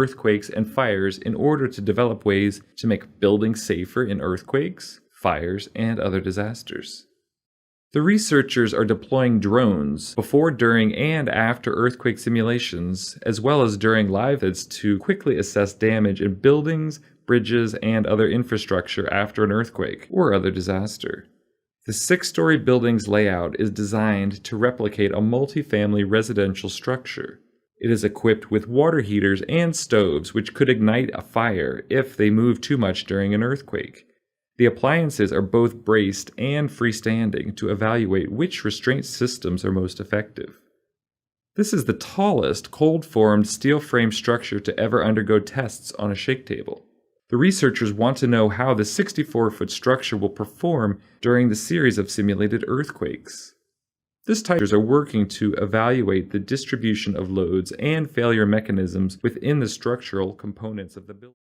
earthquakes and fires in order to develop ways to make buildings safer in earthquakes, fires, and other disasters. The researchers are deploying drones before, during, and after earthquake simulations, as well as during live events to quickly assess damage in buildings, bridges, and other infrastructure after an earthquake or other disaster. The 6-story building's layout is designed to replicate a multifamily residential structure. It is equipped with water heaters and stoves which could ignite a fire if they move too much during an earthquake. The appliances are both braced and freestanding to evaluate which restraint systems are most effective. This is the tallest cold-formed steel frame structure to ever undergo tests on a shake table. The researchers want to know how the 64-foot structure will perform during the series of simulated earthquakes. This type are working to evaluate the distribution of loads and failure mechanisms within the structural components of the building.